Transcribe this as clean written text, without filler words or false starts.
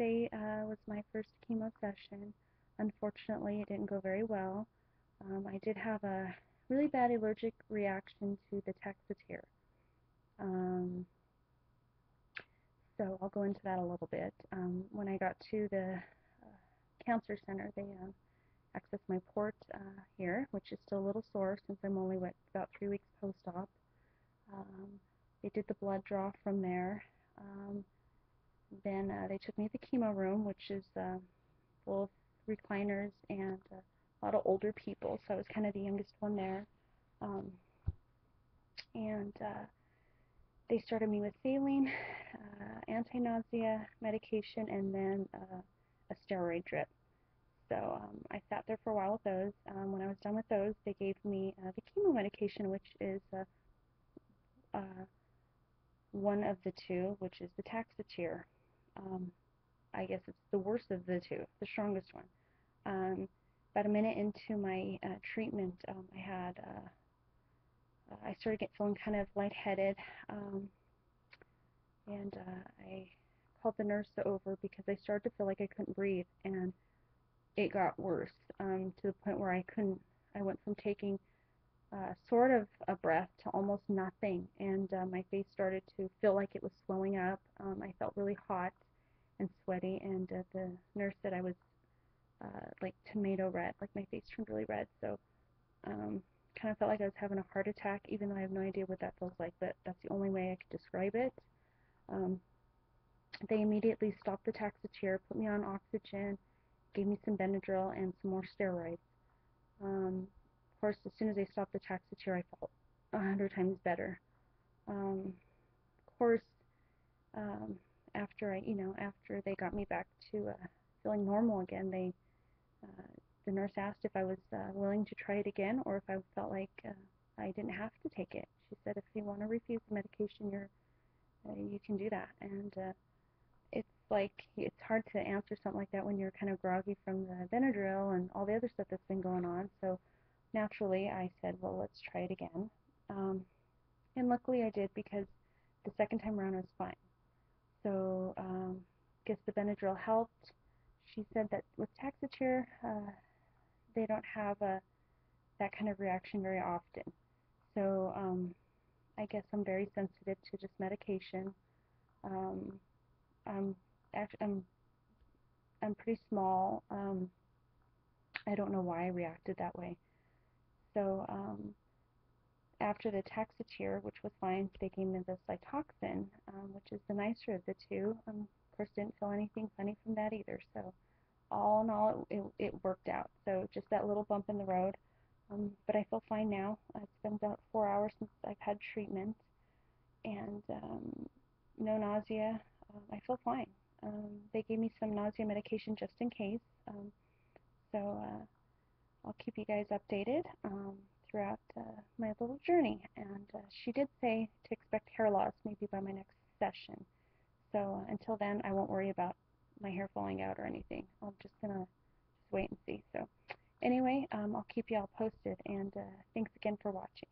Wednesday was my first chemo session. Unfortunately, it didn't go very well. I did have a really bad allergic reaction to the Taxotere. Um, so I'll go into that a little bit. When I got to the cancer center, they accessed my port here, which is still a little sore since I'm only about 3 weeks post-op. They did the blood draw from there. Then they took me to the chemo room, which is full of recliners and a lot of older people, so I was kind of the youngest one there. And they started me with saline, anti-nausea medication, and then a steroid drip. So I sat there for a while with those. When I was done with those, they gave me the chemo medication, which is one of the two, which is the Taxotere. I guess it's the worst of the two, the strongest one. About a minute into my treatment, I started feeling kind of lightheaded, and I called the nurse over because I started to feel like I couldn't breathe, and it got worse to the point where I went from taking sort of a breath to almost nothing, and my face started to feel like it was swelling up. I felt really hot and sweaty, and the nurse said I was like tomato red, like my face turned really red, so kind of felt like I was having a heart attack, even though I have no idea what that feels like, but that's the only way I could describe it. They immediately stopped the Taxotere, put me on oxygen, gave me some Benadryl and some more steroids. Of course, as soon as they stopped the Taxotere, I felt 100 times better. Of course, after they got me back to feeling normal again, the nurse asked if I was willing to try it again, or if I felt like I didn't have to take it. She said, if you want to refuse the medication, you can do that. And it's hard to answer something like that when you're kind of groggy from the Benadryl and all the other stuff that's been going on. So naturally, I said, well, let's try it again. And luckily I did, because the second time around I was fine. So I guess the Benadryl helped. She said that with Taxotere, they don't have that kind of reaction very often. So I guess I'm very sensitive to just medication. I'm I'm pretty small. I don't know why I reacted that way. So after the Taxotere, which was fine, they gave me the Cytoxin, which is the nicer of the two. Of course, didn't feel anything funny from that either. So all in all, it worked out. So just that little bump in the road. But I feel fine now. It's been about 4 hours since I've had treatment, and no nausea. I feel fine. They gave me some nausea medication just in case. So I'll keep you guys updated throughout my little journey. And she did say to expect hair loss maybe by my next session. So until then, I won't worry about my hair falling out or anything. I'm just gonna wait and see. So anyway, I'll keep you all posted, and thanks again for watching.